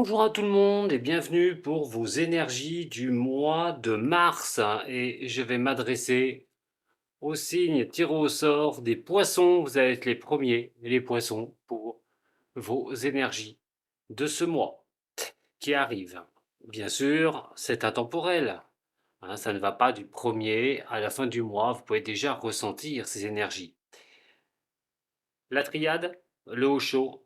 Bonjour à tout le monde et bienvenue pour vos énergies du mois de mars. Et je vais m'adresser au signe tiré au sort des poissons. Vous allez être les premiers, les poissons, pour vos énergies de ce mois qui arrive. Bien sûr, c'est intemporel. Ça ne va pas du premier à la fin du mois. Vous pouvez déjà ressentir ces énergies. La triade, le haut chaud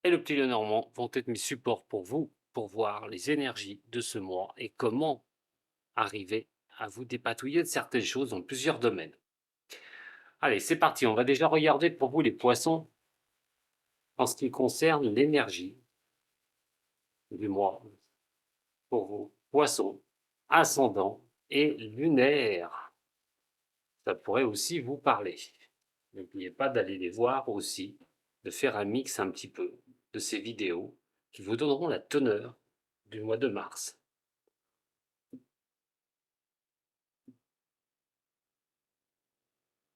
et le petit Lenormand vont être mes supports pour vous, pour voir les énergies de ce mois et comment arriver à vous dépatouiller de certaines choses dans plusieurs domaines. Allez, c'est parti, on va déjà regarder pour vous les poissons en ce qui concerne l'énergie du mois pour vous. Poissons, ascendant et lunaire. Ça pourrait aussi vous parler. N'oubliez pas d'aller les voir aussi, de faire un mix un petit peu de ces vidéos qui vous donneront la teneur du mois de mars.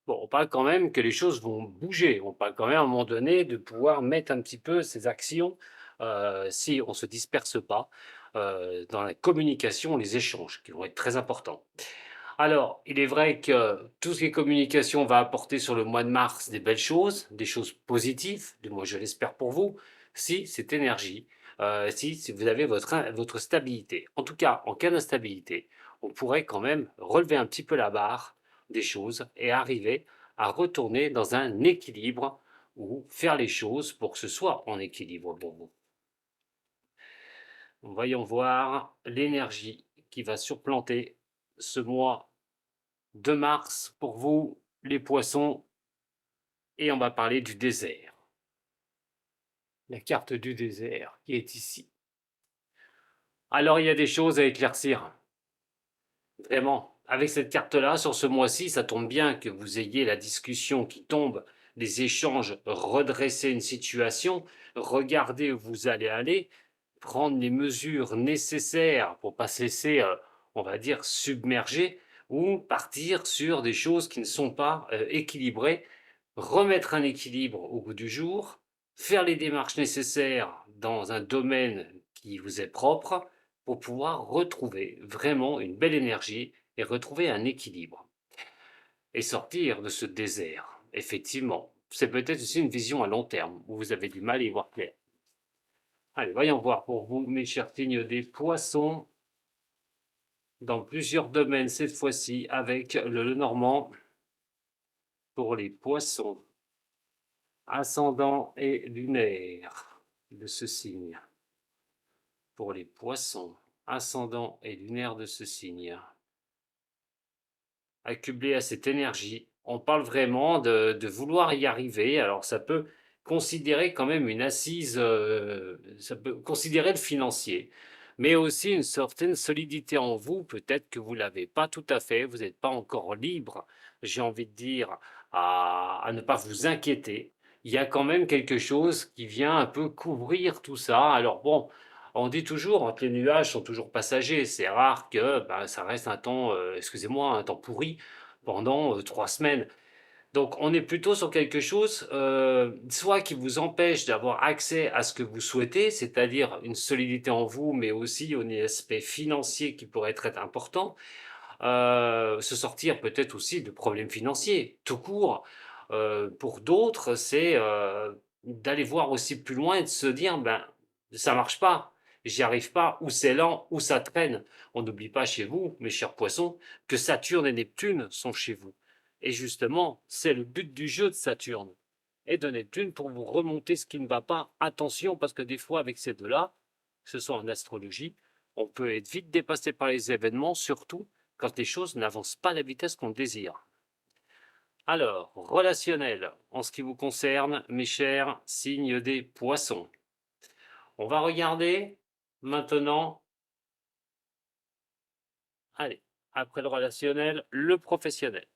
Bon, on parle quand même que les choses vont bouger. On parle quand même à un moment donné de pouvoir mettre un petit peu ces actions, si on ne se disperse pas, dans la communication, les échanges qui vont être très importants. Alors, il est vrai que tout ce qui est communication va apporter sur le mois de mars des belles choses, des choses positives, du moins je l'espère pour vous, si cette énergie, si vous avez votre stabilité. En tout cas, en cas d'instabilité, on pourrait quand même relever un petit peu la barre des choses et arriver à retourner dans un équilibre ou faire les choses pour que ce soit en équilibre pour vous. Voyons voir l'énergie qui va surplanter ce mois de mars pour vous, les poissons, et on va parler du désert. La carte du désert qui est ici. Alors il y a des choses à éclaircir. Vraiment. Avec cette carte-là, sur ce mois-ci, ça tombe bien que vous ayez la discussion qui tombe, les échanges, redresser une situation, regarder où vous allez aller, prendre les mesures nécessaires pour pas se laisser, on va dire, submerger ou partir sur des choses qui ne sont pas équilibrées, remettre un équilibre au goût du jour, faire les démarches nécessaires dans un domaine qui vous est propre pour pouvoir retrouver vraiment une belle énergie et retrouver un équilibre. Et sortir de ce désert, effectivement. C'est peut-être aussi une vision à long terme où vous avez du mal à y voir clair. Allez, voyons voir pour vous, mes chers signes des poissons, dans plusieurs domaines cette fois-ci, avec le Lenormand pour les poissons, ascendant et lunaire de ce signe. Pour les poissons, ascendant et lunaire de ce signe. Accublé à cette énergie, on parle vraiment de vouloir y arriver. Alors ça peut considérer quand même une assise, ça peut considérer le financier, mais aussi une certaine solidité en vous. Peut-être que vous ne l'avez pas tout à fait, vous n'êtes pas encore libre, j'ai envie de dire, à ne pas vous inquiéter. Il y a quand même quelque chose qui vient un peu couvrir tout ça. Alors bon, on dit toujours que les nuages sont toujours passagers. C'est rare que ben, ça reste un temps, excusez-moi, un temps pourri pendant 3 semaines. Donc on est plutôt sur quelque chose, soit qui vous empêche d'avoir accès à ce que vous souhaitez, c'est-à-dire une solidité en vous, mais aussi au aspect financier qui pourrait être important. Se sortir peut-être aussi de problèmes financiers, tout court. Pour d'autres, c'est d'aller voir aussi plus loin et de se dire, ben, ça marche pas, j'y arrive pas, ou c'est lent, ou ça traîne. On n'oublie pas chez vous, mes chers poissons, que Saturne et Neptune sont chez vous. Et justement, c'est le but du jeu de Saturne et de Neptune pour vous remonter ce qui ne va pas. Attention, parce que des fois, avec ces deux-là, que ce soit en astrologie, on peut être vite dépassé par les événements, surtout quand les choses n'avancent pas à la vitesse qu'on désire. Alors, relationnel, en ce qui vous concerne, mes chers signes des poissons. On va regarder maintenant, allez, après le relationnel, le professionnel.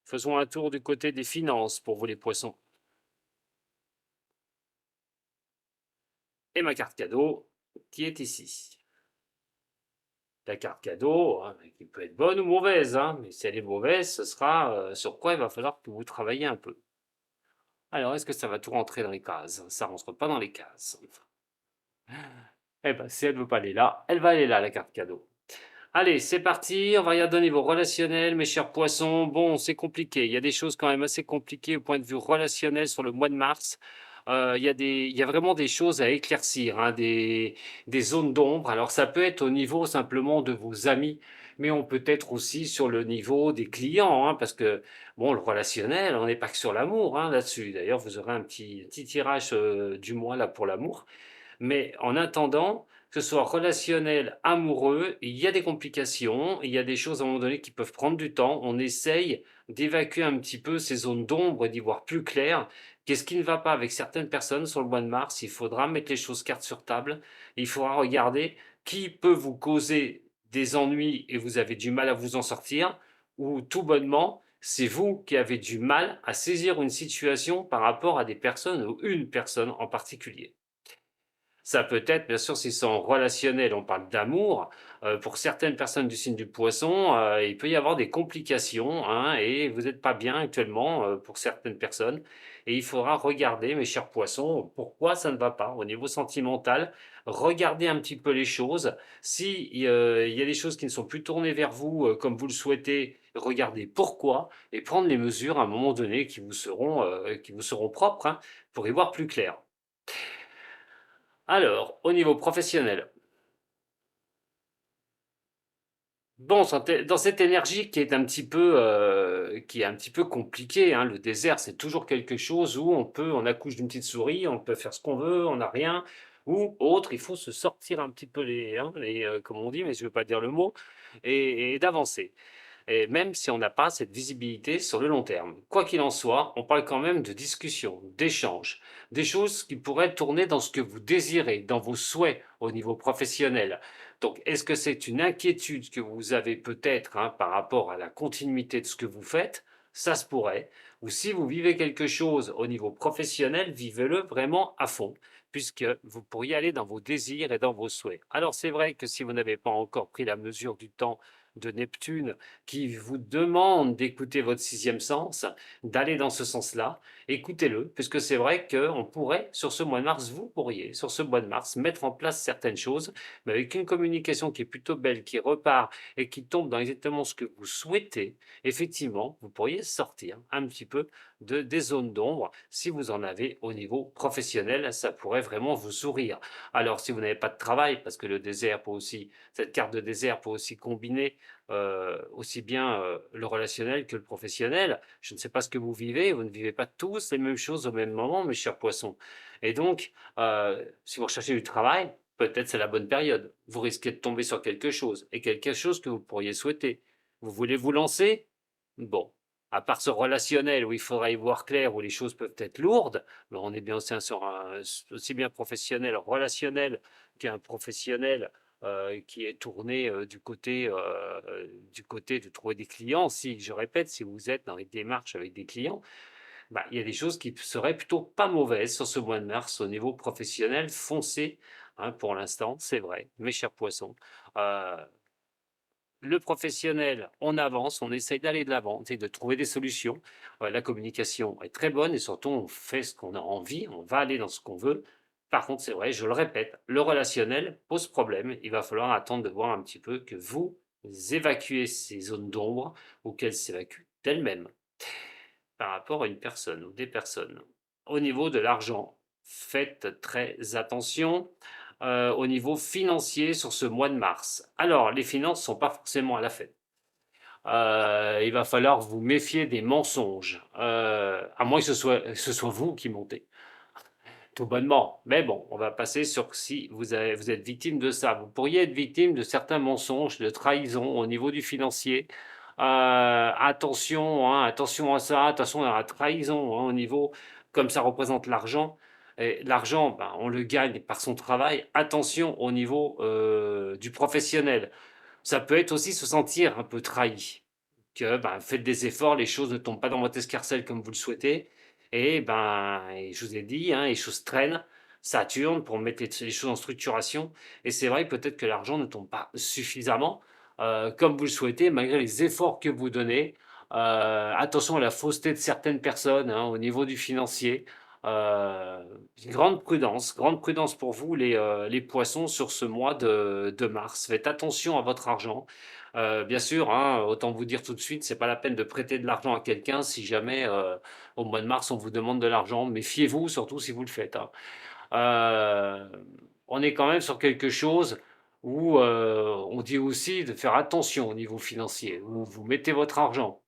Faisons un tour du côté des finances pour vous les poissons. Et ma carte cadeau qui est ici. La carte cadeau, hein, qui peut être bonne ou mauvaise, hein, mais si elle est mauvaise, ce sera sur quoi il va falloir que vous travaillez un peu. Alors, est-ce que ça va tout rentrer dans les cases? Ça rentre pas dans les cases. Eh ben, si elle veut pas aller là, elle va aller là, la carte cadeau. Allez, c'est parti, on va regarder au niveau relationnel, mes chers poissons. Bon, c'est compliqué. Il y a des choses quand même assez compliquées au point de vue relationnel sur le mois de mars. Il y a vraiment des choses à éclaircir, hein, des zones d'ombre. Alors, ça peut être au niveau simplement de vos amis, mais on peut être aussi sur le niveau des clients, hein, parce que, bon, le relationnel, on n'est pas que sur l'amour, hein, là-dessus. D'ailleurs, vous aurez un petit tirage du mois là pour l'amour. Mais en attendant, que ce soit relationnel, amoureux, il y a des complications, il y a des choses à un moment donné qui peuvent prendre du temps. On essaye d'évacuer un petit peu ces zones d'ombre et d'y voir plus clair. Qu'est-ce qui ne va pas avec certaines personnes sur le mois de mars? Il faudra mettre les choses cartes sur table. Il faudra regarder qui peut vous causer des ennuis et vous avez du mal à vous en sortir, ou tout bonnement, c'est vous qui avez du mal à saisir une situation par rapport à des personnes ou une personne en particulier. Ça peut être, bien sûr, s'ils sont relationnels, on parle d'amour. Pour certaines personnes du signe du poisson, il peut y avoir des complications, hein, et vous n'êtes pas bien actuellement pour certaines personnes. Et il faudra regarder, mes chers poissons, pourquoi ça ne va pas au niveau sentimental. Regardez un petit peu les choses. Si il y a des choses qui ne sont plus tournées vers vous comme vous le souhaitez, regardez pourquoi et prendre les mesures à un moment donné qui vous seront propres, hein, pour y voir plus clair. Alors, au niveau professionnel, bon, dans cette énergie qui est un petit peu compliquée, hein, le désert, c'est toujours quelque chose où on accouche d'une petite souris, on peut faire ce qu'on veut, on n'a rien, ou autre, il faut se sortir un petit peu comme on dit, mais je ne veux pas dire le mot, et d'avancer. Et même si on n'a pas cette visibilité sur le long terme. Quoi qu'il en soit, on parle quand même de discussion, d'échange, des choses qui pourraient tourner dans ce que vous désirez, dans vos souhaits au niveau professionnel. Donc, est-ce que c'est une inquiétude que vous avez peut-être, hein, par rapport à la continuité de ce que vous faites? Ça se pourrait. Ou si vous vivez quelque chose au niveau professionnel, vivez-le vraiment à fond, puisque vous pourriez aller dans vos désirs et dans vos souhaits. Alors c'est vrai que si vous n'avez pas encore pris la mesure du temps de Neptune qui vous demande d'écouter votre sixième sens, d'aller dans ce sens-là, écoutez-le, puisque c'est vrai qu'on pourrait, sur ce mois de mars, vous pourriez, sur ce mois de mars, mettre en place certaines choses, mais avec une communication qui est plutôt belle, qui repart et qui tombe dans exactement ce que vous souhaitez, effectivement, vous pourriez sortir un petit peu des zones d'ombre. Si vous en avez au niveau professionnel, ça pourrait vraiment vous sourire. Alors, si vous n'avez pas de travail, parce que le désert peut aussi, cette carte de désert peut aussi combiner aussi bien le relationnel que le professionnel. Je ne sais pas ce que vous vivez, vous ne vivez pas tous les mêmes choses au même moment, mes chers poissons. Et donc, si vous recherchez du travail, peut-être c'est la bonne période. Vous risquez de tomber sur quelque chose, et quelque chose que vous pourriez souhaiter. Vous voulez vous lancer? Bon. À part ce relationnel où il faudra y voir clair, où les choses peuvent être lourdes, mais on est bien aussi sur aussi bien professionnel, relationnel qu'un professionnel qui est tourné du côté de trouver des clients. Si, je répète, si vous êtes dans les démarches avec des clients, bah, il y a des choses qui seraient plutôt pas mauvaises sur ce mois de mars au niveau professionnel. Foncez, hein, pour l'instant, c'est vrai, mes chers poissons. Euh, le professionnel, on avance, on essaye d'aller de l'avant, on essaye de trouver des solutions. La communication est très bonne et surtout, on fait ce qu'on a envie, on va aller dans ce qu'on veut. Par contre, c'est vrai, je le répète, le relationnel pose problème. Il va falloir attendre de voir un petit peu que vous évacuez ces zones d'ombre ou qu'elles s'évacuent d'elles-mêmes par rapport à une personne ou des personnes. Au niveau de l'argent, faites très attention au niveau financier sur ce mois de mars. Alors, les finances ne sont pas forcément à la fête. Il va falloir vous méfier des mensonges, à moins que ce soit vous qui montez, tout bonnement. Mais bon, on va passer sur si vous êtes victime de ça. Vous pourriez être victime de certains mensonges, de trahison au niveau du financier. Attention, hein, attention à ça, attention à la trahison hein, au niveau, comme ça représente l'argent. Et l'argent, ben, on le gagne par son travail. Attention au niveau du professionnel. Ça peut être aussi se sentir un peu trahi, que ben, faites des efforts, les choses ne tombent pas dans votre escarcelle comme vous le souhaitez, et ben, et je vous ai dit, hein, les choses traînent, Saturne pour mettre les choses en structuration, et c'est vrai peut-être que l'argent ne tombe pas suffisamment comme vous le souhaitez, malgré les efforts que vous donnez. Attention à la fausseté de certaines personnes, hein, au niveau du financier. Grande prudence pour vous les poissons sur ce mois de mars. Faites attention à votre argent. Bien sûr, hein, autant vous dire tout de suite, c'est pas la peine de prêter de l'argent à quelqu'un si jamais, au mois de mars, on vous demande de l'argent. Méfiez-vous, surtout si vous le faites, hein. Heu, on est quand même sur quelque chose où, on dit aussi de faire attention au niveau financier, où vous mettez votre argent.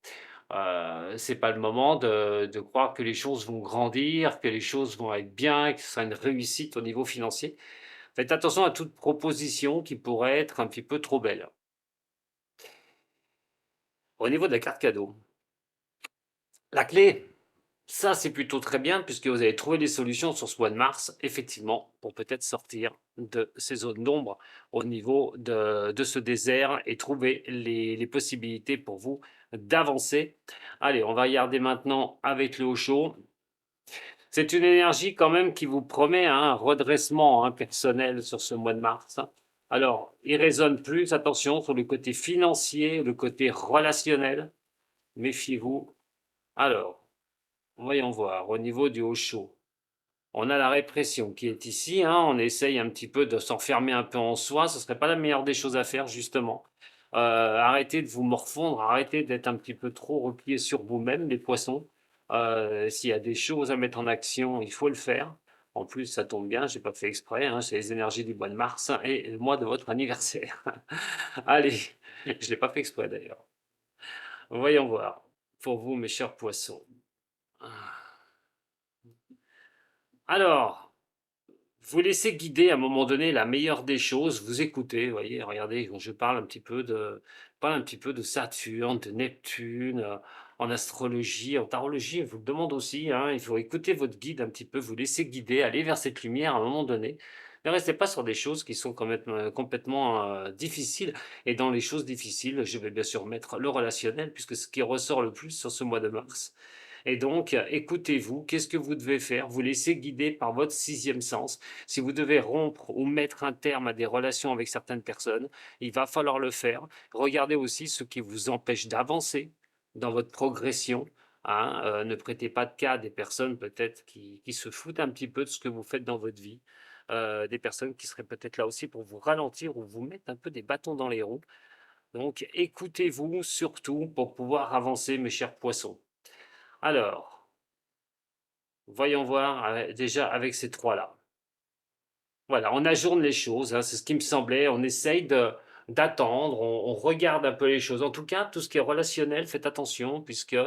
C'est pas le moment de croire que les choses vont grandir, que les choses vont être bien, que ce sera une réussite au niveau financier. Faites attention à toute proposition qui pourrait être un petit peu trop belle. Au niveau de la carte cadeau, la clé, ça c'est plutôt très bien puisque vous avez trouvé des solutions sur ce mois de mars, effectivement, pour peut-être sortir de ces zones d'ombre au niveau de ce désert et trouver les possibilités pour vous d'avancer. Allez, on va regarder maintenant avec le haut chaud. C'est une énergie quand même qui vous promet un redressement, hein, personnel sur ce mois de mars, hein. Alors, il résonne plus, attention, sur le côté financier, le côté relationnel. Méfiez-vous. Alors, voyons voir, au niveau du haut chaud, on a la répression qui est ici, hein, on essaye un petit peu de s'enfermer un peu en soi, ce serait pas la meilleure des choses à faire justement. Arrêtez de vous morfondre, arrêtez d'être un petit peu trop repliés sur vous-même, les poissons. S'il y a des choses à mettre en action, il faut le faire. En plus, ça tombe bien, j'ai pas fait exprès, hein, c'est les énergies du mois de mars et le mois de votre anniversaire. Allez, je l'ai pas fait exprès d'ailleurs. Voyons voir, pour vous, mes chers poissons. Alors, vous laissez guider à un moment donné la meilleure des choses, vous écoutez, vous voyez, regardez, je parle un petit peu de Saturne, de Neptune, en astrologie, en tarologie, on vous le demande aussi, hein, il faut écouter votre guide un petit peu, vous laisser guider, aller vers cette lumière à un moment donné. Ne restez pas sur des choses qui sont quand même, complètement, difficiles et dans les choses difficiles, je vais bien sûr mettre le relationnel puisque ce qui ressort le plus sur ce mois de mars. Et donc, écoutez-vous, qu'est-ce que vous devez faire? Vous laissez guider par votre sixième sens. Si vous devez rompre ou mettre un terme à des relations avec certaines personnes, il va falloir le faire. Regardez aussi ce qui vous empêche d'avancer dans votre progression, hein. Ne prêtez pas de cas à des personnes peut-être qui se foutent un petit peu de ce que vous faites dans votre vie. Des personnes qui seraient peut-être là aussi pour vous ralentir ou vous mettre un peu des bâtons dans les roues. Donc, écoutez-vous surtout pour pouvoir avancer, mes chers poissons. Alors, voyons voir déjà avec ces trois-là. Voilà, on ajourne les choses, hein, c'est ce qui me semblait. On essaye d'attendre, on regarde un peu les choses. En tout cas, tout ce qui est relationnel, faites attention, puisque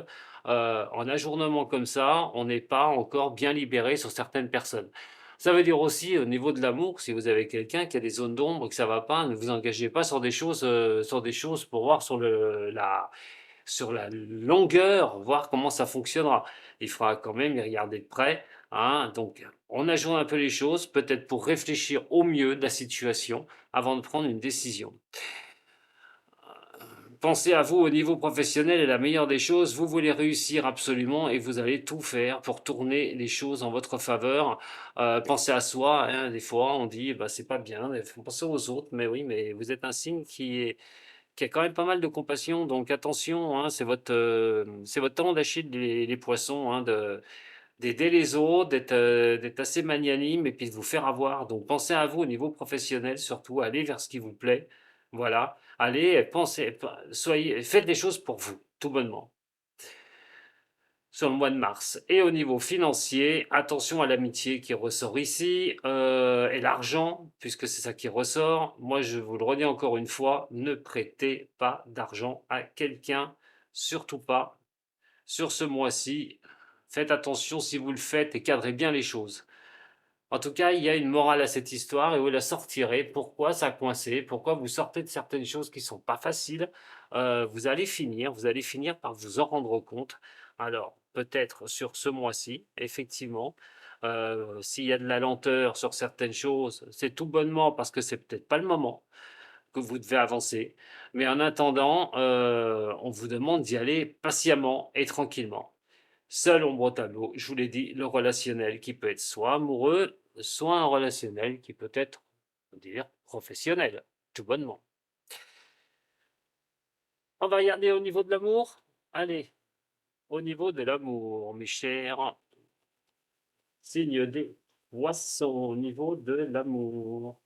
en ajournement comme ça, on n'est pas encore bien libéré sur certaines personnes. Ça veut dire aussi au niveau de l'amour, si vous avez quelqu'un qui a des zones d'ombre, que ça va pas, ne vous engagez pas sur des choses pour voir sur la longueur, voir comment ça fonctionnera. Il faudra quand même y regarder de près, hein. Donc, on ajoute un peu les choses, peut-être pour réfléchir au mieux de la situation avant de prendre une décision. Pensez à vous au niveau professionnel et la meilleure des choses, vous voulez réussir absolument et vous allez tout faire pour tourner les choses en votre faveur. Pensez à soi, hein, des fois on dit bah, c'est pas bien, il faut penser aux autres, mais oui, mais vous êtes un signe qui a quand même pas mal de compassion, donc attention, hein, c'est votre talon d'Achille les poissons, hein, d'aider les autres, d'être assez magnanime et puis de vous faire avoir. Donc pensez à vous au niveau professionnel surtout, allez vers ce qui vous plaît. Voilà, allez, faites des choses pour vous, tout bonnement, sur le mois de mars. Et au niveau financier, attention à l'amitié qui ressort ici, et l'argent, puisque c'est ça qui ressort. Moi, je vous le redis encore une fois, ne prêtez pas d'argent à quelqu'un, surtout pas sur ce mois-ci. Faites attention si vous le faites et cadrez bien les choses. En tout cas, il y a une morale à cette histoire et vous la sortirez. Pourquoi ça a coincé? Pourquoi vous sortez de certaines choses qui sont pas faciles? Vous allez finir par vous en rendre compte. Alors, peut-être sur ce mois-ci, effectivement, s'il y a de la lenteur sur certaines choses, c'est tout bonnement parce que c'est peut-être pas le moment que vous devez avancer. Mais en attendant, on vous demande d'y aller patiemment et tranquillement. Seul ombre au tableau, je vous l'ai dit, le relationnel qui peut être soit amoureux, soit un relationnel qui peut être, on va dire, professionnel, tout bonnement. On va regarder au niveau de l'amour. Allez, au niveau de l'amour, mes chers, signe des poissons, au niveau de l'amour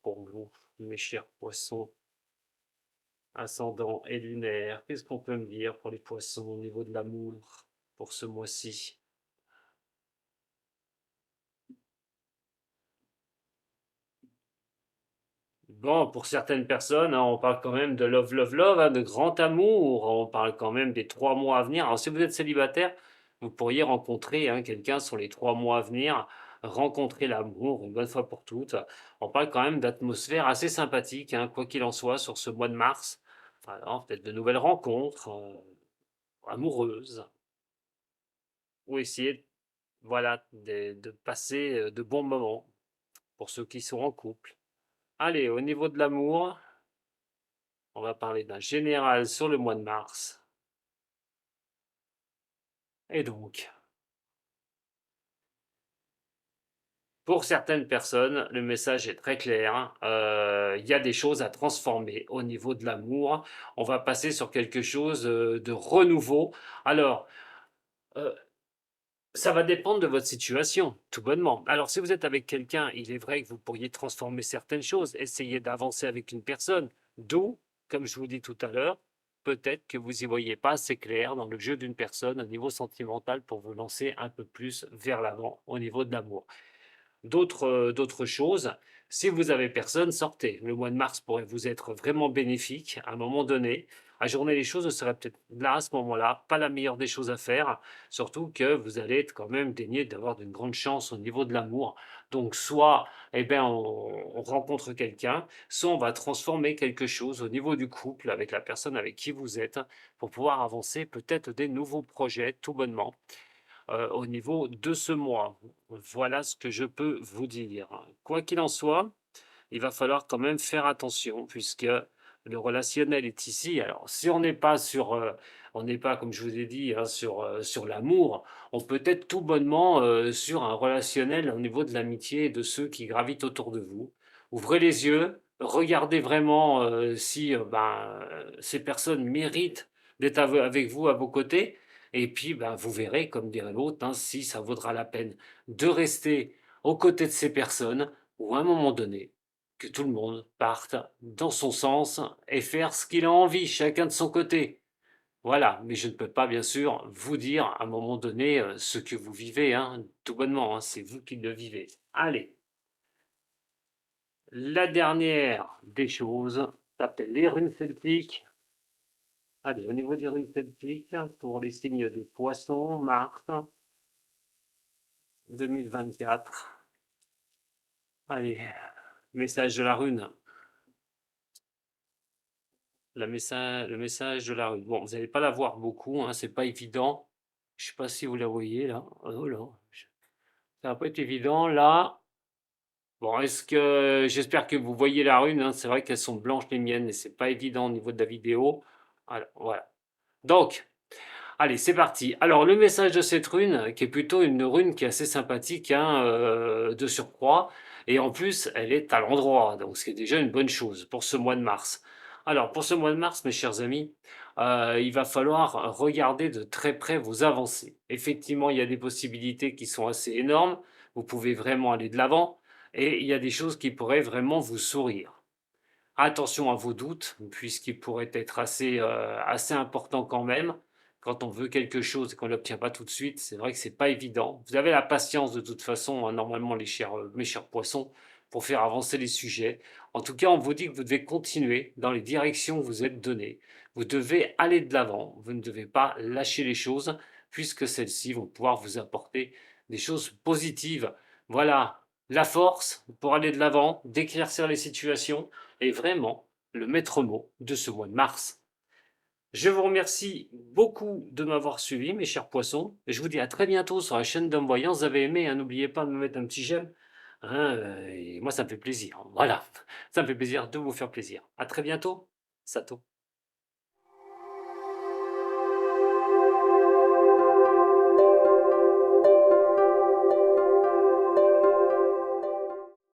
pour vous, mes chers poissons, ascendant et lunaire, qu'est-ce qu'on peut me dire pour les poissons au niveau de l'amour pour ce mois-ci? Bon, pour certaines personnes, hein, on parle quand même de love, love, love, hein, de grand amour. On parle quand même des 3 mois à venir. Alors, si vous êtes célibataire, vous pourriez rencontrer hein, quelqu'un sur les 3 mois à venir, rencontrer l'amour une bonne fois pour toutes. On parle quand même d'atmosphère assez sympathique, hein, quoi qu'il en soit, sur ce mois de mars. Alors, peut-être de nouvelles rencontres amoureuses, ou essayer, voilà, de passer de bons moments pour ceux qui sont en couple. Allez, au niveau de l'amour, on va parler d'un général sur le mois de mars. Et donc, pour certaines personnes, le message est très clair. Il y a des choses à transformer au niveau de l'amour. On va passer sur quelque chose de renouveau. Alors, euh, ça va dépendre de votre situation, tout bonnement. Alors, si vous êtes avec quelqu'un, il est vrai que vous pourriez transformer certaines choses, essayer d'avancer avec une personne, d'où, comme je vous dis tout à l'heure, peut-être que vous n'y voyez pas assez clair dans le jeu d'une personne au niveau sentimental pour vous lancer un peu plus vers l'avant au niveau de l'amour. D'autres choses, si vous avez personne, sortez. Le mois de mars pourrait vous être vraiment bénéfique à un moment donné. Ajourner les choses ne serait peut-être là, à ce moment-là, pas la meilleure des choses à faire, surtout que vous allez être quand même dénié d'avoir d'une grande chance au niveau de l'amour. Donc soit eh ben, on rencontre quelqu'un, soit on va transformer quelque chose au niveau du couple avec la personne avec qui vous êtes pour pouvoir avancer peut-être des nouveaux projets tout bonnement au niveau de ce mois. Voilà ce que je peux vous dire. Quoi qu'il en soit, il va falloir quand même faire attention puisque le relationnel est ici. Alors, si on n'est pas sur, on n'est pas, comme je vous ai dit, hein, sur l'amour, on peut être tout bonnement sur un relationnel au niveau de l'amitié et de ceux qui gravitent autour de vous. Ouvrez les yeux, regardez vraiment si ces personnes méritent d'être avec vous à vos côtés. Et puis, ben, vous verrez, comme dirait l'autre, hein, si ça vaudra la peine de rester aux côtés de ces personnes ou à un moment donné que tout le monde parte dans son sens et faire ce qu'il a envie, chacun de son côté. Voilà, mais je ne peux pas bien sûr vous dire à un moment donné ce que vous vivez, hein, tout bonnement, hein, c'est vous qui le vivez. Allez, la dernière des choses s'appelle les runes celtiques. Allez, au niveau des runes celtiques, pour les signes des poissons, Mars 2024. Allez, message de la rune. Le message de la rue. Bon, vous n'allez pas la voir beaucoup, hein, c'est pas évident. Je sais pas si vous la voyez là. Oh là, ça va pas être évident là. Bon, est-ce que j'espère que vous voyez la rune, hein, c'est vrai qu'elles sont blanches les miennes et c'est pas évident au niveau de la vidéo. Alors, voilà. Donc, allez, c'est parti. Alors, le message de cette rune, qui est plutôt une rune qui est assez sympathique, hein, de surcroît, et en plus, elle est à l'endroit, donc ce qui est déjà une bonne chose pour ce mois de mars. Alors, pour ce mois de mars, mes chers amis, il va falloir regarder de très près vos avancées. Effectivement, il y a des possibilités qui sont assez énormes, vous pouvez vraiment aller de l'avant, et il y a des choses qui pourraient vraiment vous sourire. Attention à vos doutes, puisqu'ils pourraient être assez importants quand même. Quand on veut quelque chose et qu'on ne l'obtient pas tout de suite, c'est vrai que c'est pas évident. Vous avez la patience de toute façon, hein, normalement, mes chers poissons, pour faire avancer les sujets. En tout cas, on vous dit que vous devez continuer dans les directions que vous êtes données. Vous devez aller de l'avant. Vous ne devez pas lâcher les choses, puisque celles-ci vont pouvoir vous apporter des choses positives. Voilà, la force pour aller de l'avant, d'éclaircir les situations est vraiment le maître mot de ce mois de mars. Je vous remercie beaucoup de m'avoir suivi, mes chers poissons, et je vous dis à très bientôt sur la chaîne d'Homme Voyant. Vous avez aimé, hein, n'oubliez pas de me mettre un petit j'aime. Hein, et moi, ça me fait plaisir. Voilà, ça me fait plaisir de vous faire plaisir. À très bientôt, Sato.